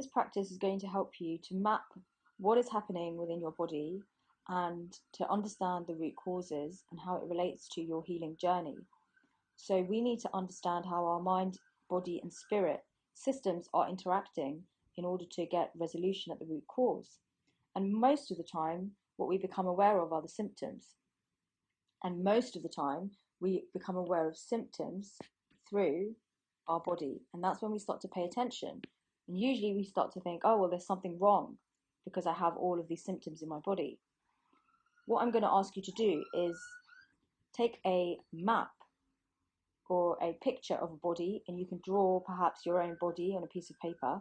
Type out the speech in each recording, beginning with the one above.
This practice is going to help you to map what is happening within your body and to understand the root causes and how it relates to your healing journey. So we need to understand how our mind, body, and spirit systems are interacting in order to get resolution at the root cause. And most of the time, what we become aware of are the symptoms. And most of the time, we become aware of symptoms through our body. And that's when we start to pay attention. And usually we start to think, oh, well, there's something wrong because I have all of these symptoms in my body. What I'm going to ask you to do is take a map or a picture of a body, and you can draw perhaps your own body on a piece of paper.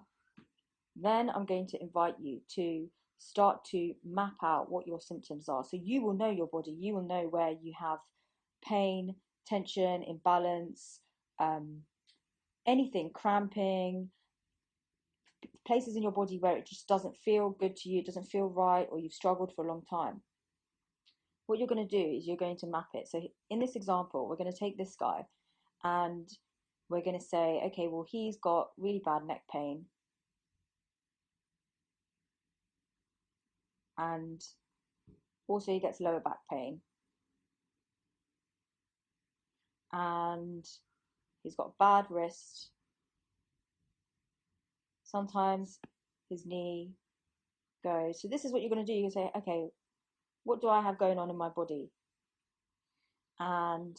Then I'm going to invite you to start to map out what your symptoms are. So you will know your body, you will know where you have pain, tension, imbalance, anything, cramping, places in your body where it just doesn't feel good to you, it doesn't feel right, or you've struggled for a long time. What you're going to do is you're going to map it. So in this example, we're going to take this guy and we're going to say, okay, well, he's got really bad neck pain. And also he gets lower back pain. And he's got bad wrist. Sometimes his knee goes. So this is what you're going to do. You say, okay, what do I have going on in my body? And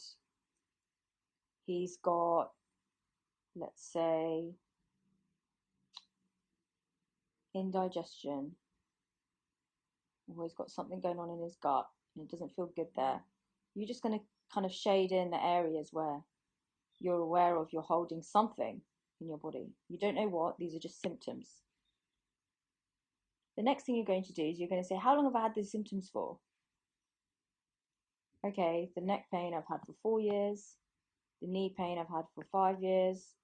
he's got, let's say, indigestion, or he's got something going on in his gut and it doesn't feel good there. You're just going to kind of shade in the areas where you're aware of you're holding something in your body. You don't know what, these are just symptoms. The next thing you're going to do is you're going to say, how long have I had these symptoms for? Okay, the neck pain I've had for 4 years, the knee pain I've had for 5 years,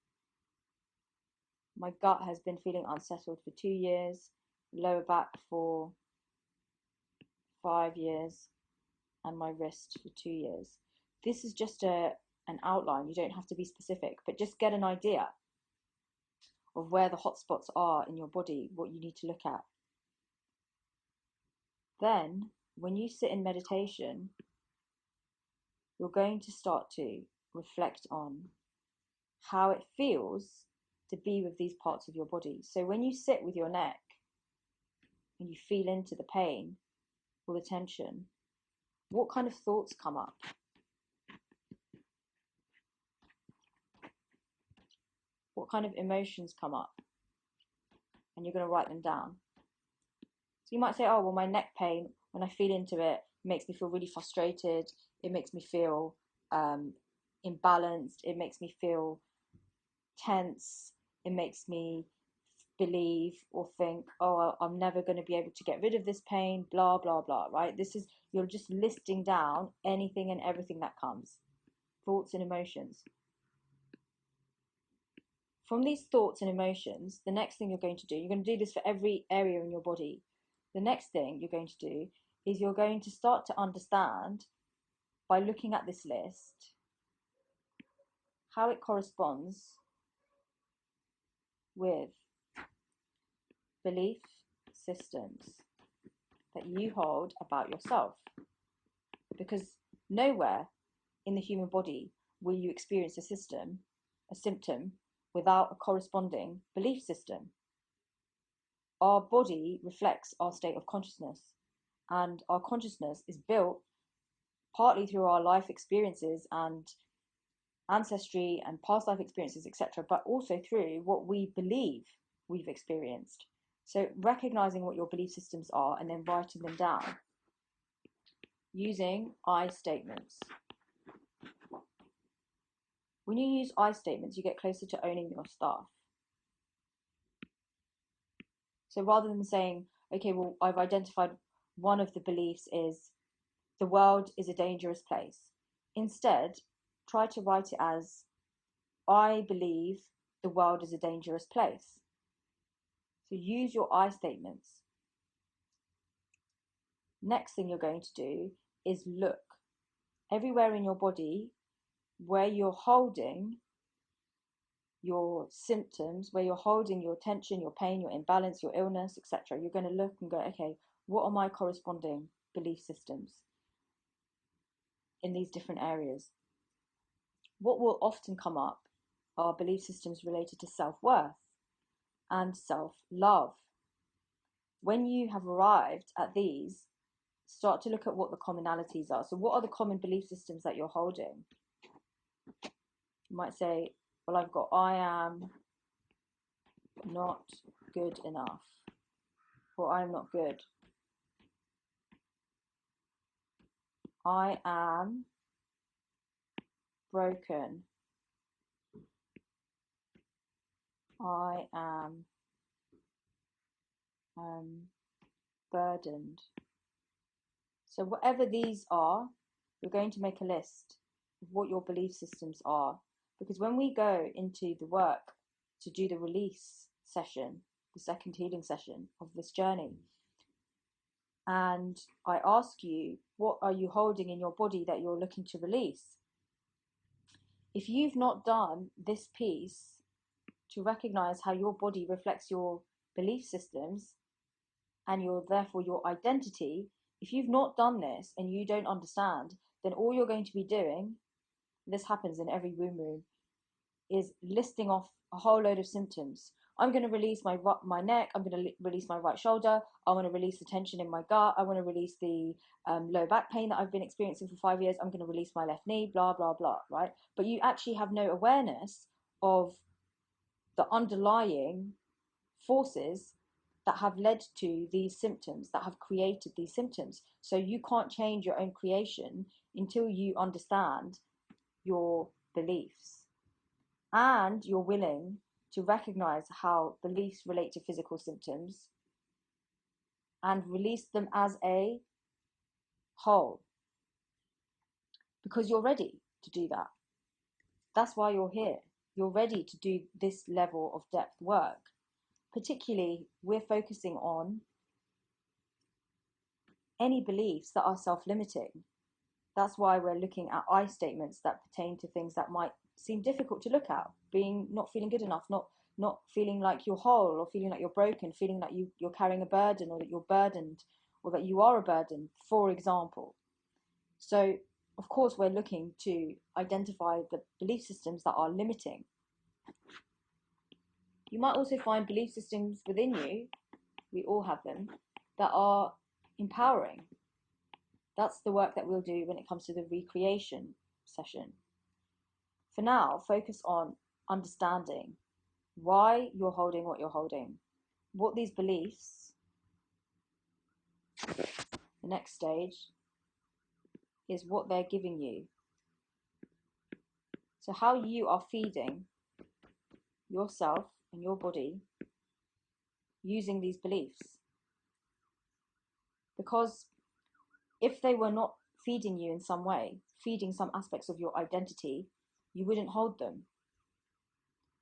my gut has been feeling unsettled for 2 years, lower back for 5 years, and my wrist for 2 years. This is just an outline. You don't have to be specific, but just get an idea of where the hotspots are in your body, what you need to look at. Then, when you sit in meditation, you're going to start to reflect on how it feels to be with these parts of your body. So when you sit with your neck and you feel into the pain or the tension, what kind of thoughts come up? What kind of emotions come up? And you're going to write them down. So you might say, oh, well, my neck pain, when I feel into it, makes me feel really frustrated. It makes me feel imbalanced. It makes me feel tense. It makes me believe or think, oh, I'm never going to be able to get rid of this pain, blah, blah, blah, right? This is, you're just listing down anything and everything that comes, thoughts and emotions. From these thoughts and emotions, the next thing you're going to do, you're going to do this for every area in your body. The next thing you're going to do is you're going to start to understand, by looking at this list, how it corresponds with belief systems that you hold about yourself. Because nowhere in the human body will you experience a symptom, without a corresponding belief system. Our body reflects our state of consciousness, and our consciousness is built partly through our life experiences and ancestry and past life experiences, etc., but also through what we believe we've experienced. So recognizing what your belief systems are and then writing them down using I statements. When you use I statements, you get closer to owning your stuff. So rather than saying, okay, well, I've identified one of the beliefs is the world is a dangerous place. Instead, try to write it as, I believe the world is a dangerous place. So use your I statements. Next thing you're going to do is look everywhere in your body where you're holding your symptoms, where you're holding your tension, your pain, your imbalance, your illness, etc., you're going to look and go, okay, what are my corresponding belief systems in these different areas? What will often come up are belief systems related to self-worth and self-love. When you have arrived at these, start to look at what the commonalities are. So what are the common belief systems that you're holding? You might say, well, I've got I am not good enough, or I'm not good. I am broken. I am burdened. So whatever these are, you're going to make a list of what your belief systems are. Because when we go into the work to do the release session, the second healing session of this journey, and I ask you, what are you holding in your body that you're looking to release? If you've not done this piece to recognize how your body reflects your belief systems and therefore your identity, if you've not done this and you don't understand, then all you're going to be doing, this happens in every womb room, is listing off a whole load of symptoms. I'm going to release my neck. I'm going to release my right shoulder. I want to release the tension in my gut. I want to release the low back pain that I've been experiencing for 5 years. I'm going to release my left knee, blah, blah, blah, right? But you actually have no awareness of the underlying forces that have led to these symptoms, that have created these symptoms. So you can't change your own creation until you understand your beliefs. And you're willing to recognize how beliefs relate to physical symptoms and release them as a whole. Because you're ready to do that. That's why you're here. You're ready to do this level of depth work. Particularly, we're focusing on any beliefs that are self-limiting. That's why we're looking at I statements that pertain to things that might seem difficult to look at, not feeling good enough, not feeling like you're whole, or feeling like you're broken, feeling like you're carrying a burden, or that you're burdened, or that you are a burden, for example. So, of course, we're looking to identify the belief systems that are limiting. You might also find belief systems within you, we all have them, that are empowering. That's the work that we'll do when it comes to the recreation session. For now, focus on understanding why you're holding what you're holding, what these beliefs, the next stage, is what they're giving you. So how you are feeding yourself and your body using these beliefs. Because if they were not feeding you in some way, feeding some aspects of your identity, you wouldn't hold them.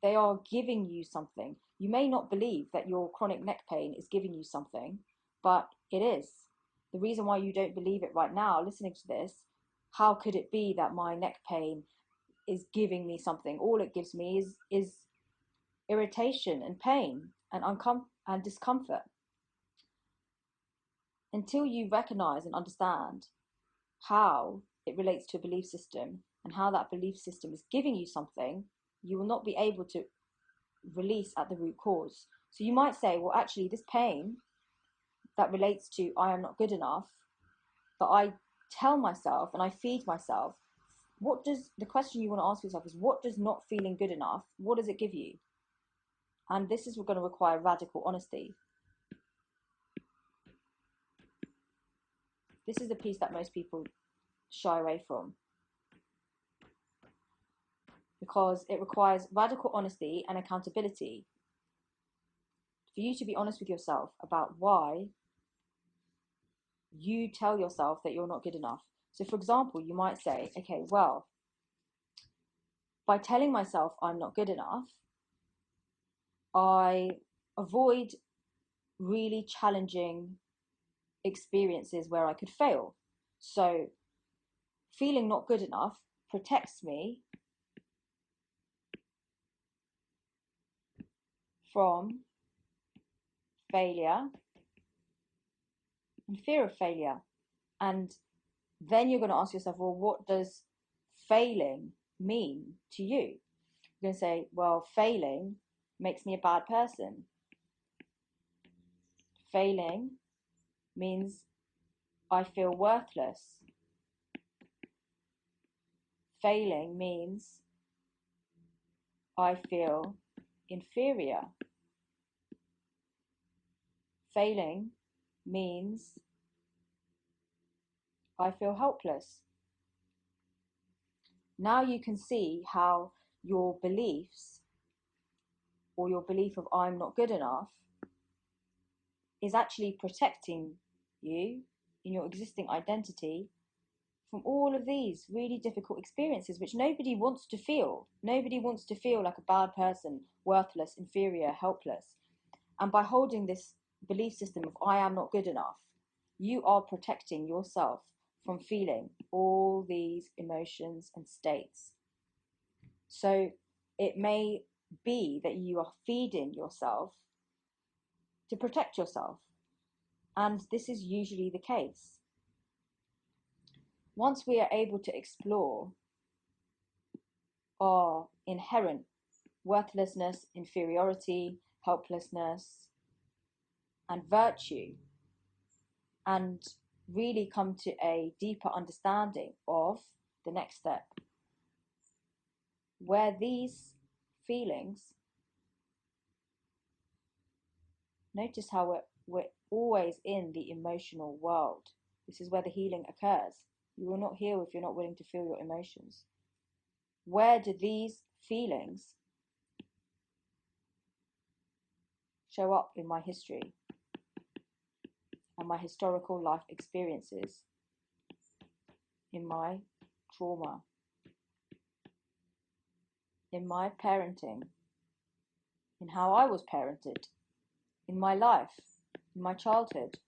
They are giving you something. You may not believe that your chronic neck pain is giving you something, but it is. The reason why you don't believe it right now, listening to this, how could it be that my neck pain is giving me something? All it gives me is irritation and pain and discomfort. Until you recognize and understand how it relates to a belief system and how that belief system is giving you something, you will not be able to release at the root cause. So you might say, well, actually, this pain that relates to I am not good enough, but I tell myself and I feed myself, the question you want to ask yourself is, what does not feeling good enough, what does it give you? And this is going to require radical honesty. This is the piece that most people shy away from, because it requires radical honesty and accountability for you to be honest with yourself about why you tell yourself that you're not good enough. So for example, you might say, okay, well, by telling myself I'm not good enough, I avoid really challenging experiences where I could fail. So feeling not good enough protects me from failure and fear of failure. And then you're going to ask yourself, well, what does failing mean to you? You're going to say, well, failing makes me a bad person. Failing means I feel worthless. Failing means I feel inferior. Failing means I feel helpless. Now you can see how your beliefs, or your belief of I'm not good enough, is actually protecting you in your existing identity from all of these really difficult experiences, which nobody wants to feel. Nobody wants to feel like a bad person, worthless, inferior, helpless. And by holding this belief system of I am not good enough, you are protecting yourself from feeling all these emotions and states. So it may be that you are feeding yourself to protect yourself. And this is usually the case. Once we are able to explore our inherent worthlessness, inferiority, helplessness, and virtue, and really come to a deeper understanding of the next step, where these feelings, notice how we're always in the emotional world. This is where the healing occurs. You will not heal if you're not willing to feel your emotions. Where do these feelings show up in my history and my historical life experiences, in my trauma, in my parenting, in how I was parented, in my life, in my childhood?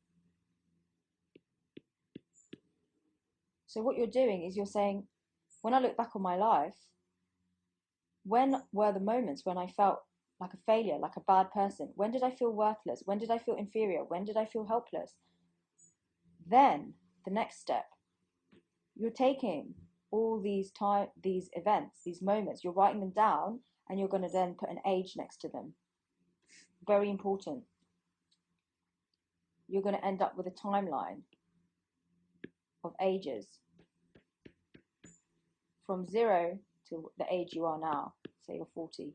So what you're doing is you're saying, when I look back on my life, when were the moments when I felt like a failure, like a bad person? When did I feel worthless? When did I feel inferior? When did I feel helpless? Then the next step, you're taking all these events, these moments, you're writing them down, and you're going to then put an age next to them. Very important. You're going to end up with a timeline of ages from 0 to the age you are now, say you're 40.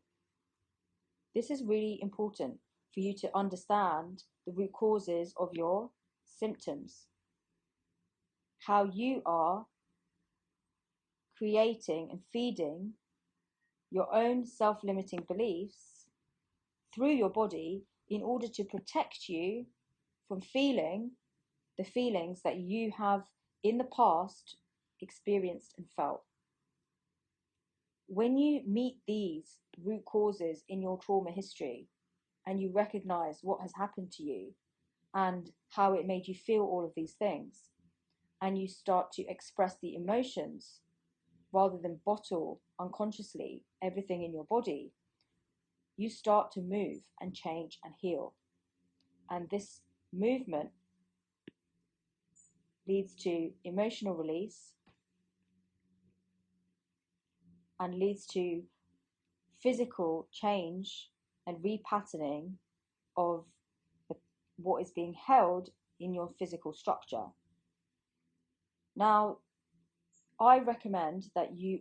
This is really important for you to understand the root causes of your symptoms, how you are creating and feeding your own self-limiting beliefs through your body in order to protect you from feeling the feelings that you have in the past experienced and felt. When you meet these root causes in your trauma history and you recognize what has happened to you and how it made you feel all of these things, and you start to express the emotions rather than bottle unconsciously everything in your body, you start to move and change and heal. And this movement leads to emotional release and leads to physical change and repatterning of what is being held in your physical structure. Now, I recommend that you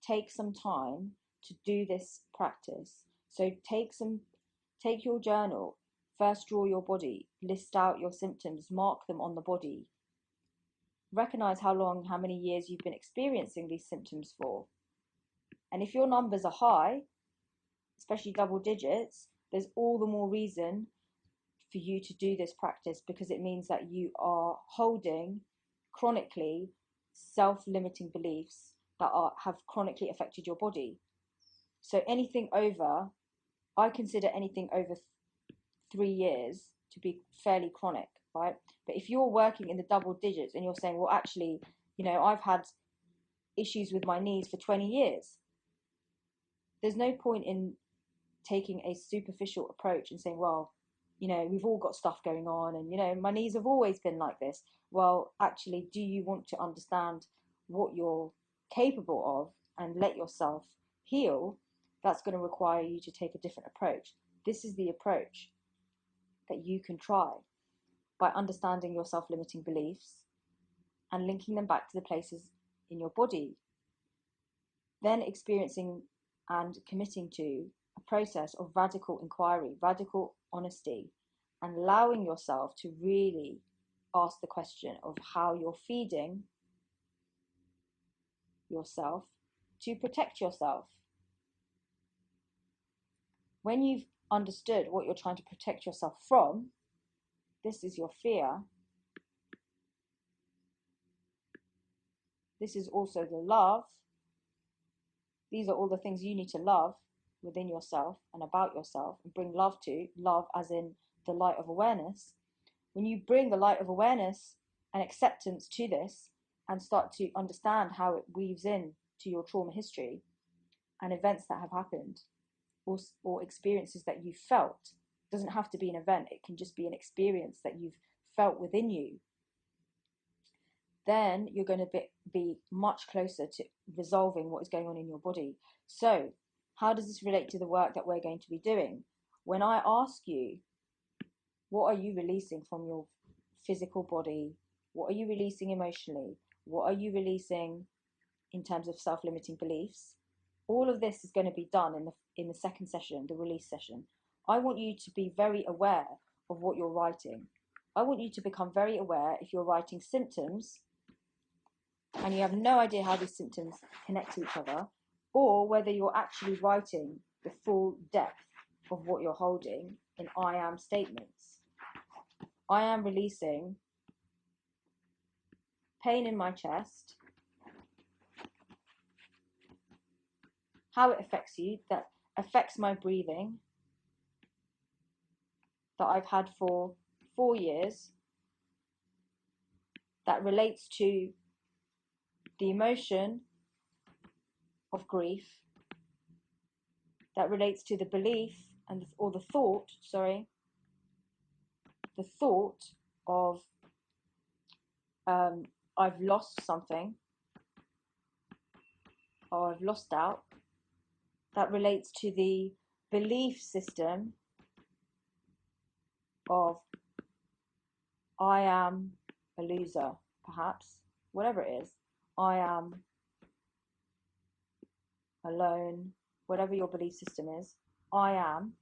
take some time to do this practice. So take your journal, first draw your body, list out your symptoms, mark them on the body. Recognize how many years you've been experiencing these symptoms for. And if your numbers are high, especially double digits, there's all the more reason for you to do this practice, because it means that you are holding chronically self-limiting beliefs that have chronically affected your body. So I consider anything over 3 years to be fairly chronic, right? But if you're working in the double digits and you're saying, well, actually, I've had issues with my knees for 20 years, there's no point in taking a superficial approach and saying, well, you know, we've all got stuff going on, and, you know, my knees have always been like this. Well, actually, do you want to understand what you're capable of and let yourself heal? That's going to require you to take a different approach. This is the approach that you can try by understanding your self-limiting beliefs and linking them back to the places in your body, then experiencing and committing to a process of radical inquiry, radical honesty, and allowing yourself to really ask the question of how you're feeding yourself to protect yourself. When you've understood what you're trying to protect yourself from, this is your fear, this is also the love, these are all the things you need to love within yourself and about yourself and bring love to, love as in the light of awareness. When you bring the light of awareness and acceptance to this and start to understand how it weaves in to your trauma history and events that have happened, or experiences that you felt, it doesn't have to be an event, it can just be an experience that you've felt within you, then you're going to be much closer to resolving what is going on in your body. So how does this relate to the work that we're going to be doing? When I ask you, what are you releasing from your physical body? What are you releasing emotionally? What are you releasing in terms of self-limiting beliefs? All of this is going to be done in the second session, the release session. I want you to be very aware of what you're writing. I want you to become very aware if you're writing symptoms and you have no idea how these symptoms connect to each other, or whether you're actually writing the full depth of what you're holding in I am statements. I am releasing pain in my chest, how it affects you, that affects my breathing, that I've had for 4 years, that relates to the emotion of grief, that relates to the belief and or the thought, the thought of I've lost something, or I've lost out, that relates to the belief system of I am a loser, perhaps, whatever it is, I am alone, whatever your belief system is, I am,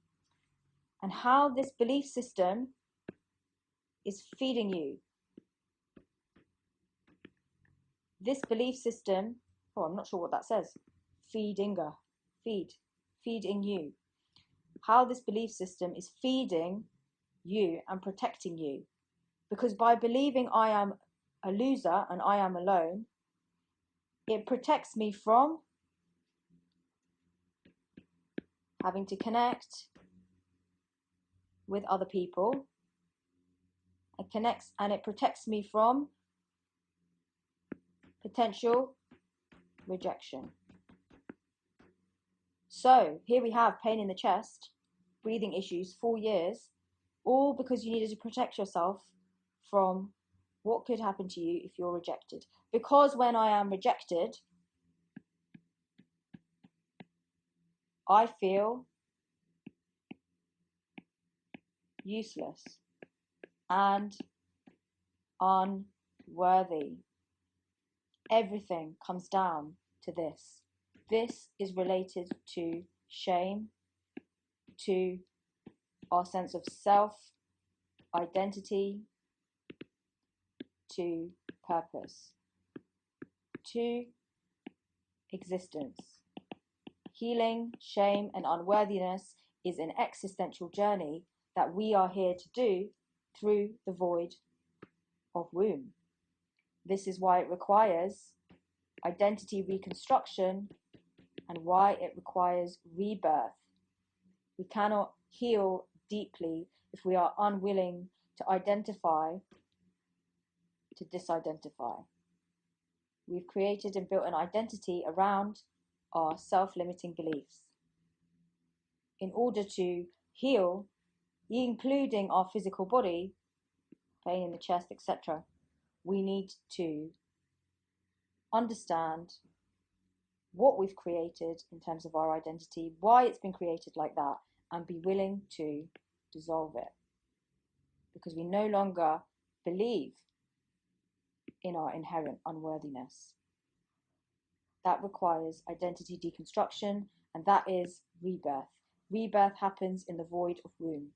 and how this belief system is feeding you. This belief system, oh, I'm not sure what that says, feeding you. How this belief system is feeding you and protecting you. Because by believing I am a loser and I am alone, it protects me from having to connect with other people. It protects me from potential rejection. So here we have pain in the chest, breathing issues, 4 years, all because you needed to protect yourself from what could happen to you if you're rejected. Because when I am rejected, I feel useless and unworthy. Everything comes down to this. This is related to shame, to our sense of self, identity, to purpose, to existence. Healing, shame, and unworthiness is an existential journey that we are here to do through the void of womb. This is why it requires identity reconstruction and why it requires rebirth. We cannot heal deeply if we are unwilling to identify, to disidentify. We've created and built an identity around our self-limiting beliefs. in order to heal, including our physical body, pain in the chest, etc., we need to understand what we've created in terms of our identity, why it's been created like that, and be willing to dissolve it. Because we no longer believe in our inherent unworthiness. That requires identity deconstruction, and that is rebirth. Rebirth happens in the void of womb.